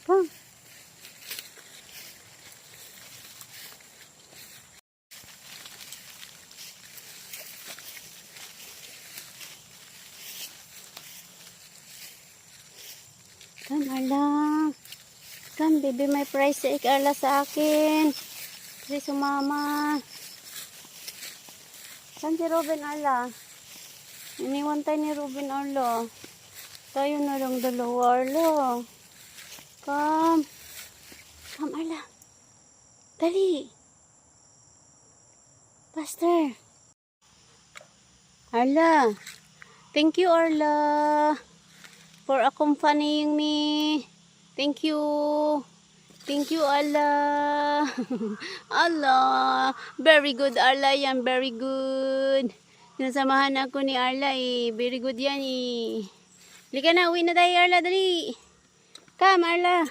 Come. Come, Arla. Come, baby, may prize si Arla sa akin. Kasi sumama. Saan si Robin, Arla? Iniwan tayo ni Robin, Arla. Tayo na lang dalawa, Arla. Come. Come, Arla. Dali. Faster. Arla. Thank you, Arla, for accompanying me. Thank you. Thank you, Allah. Allah. Very good, Arla yan. Very good. Nasamahan ako ni Arla eh. Very good yan eh. Lika na, uwi na tayo, Arla. Dali. Come, Arla.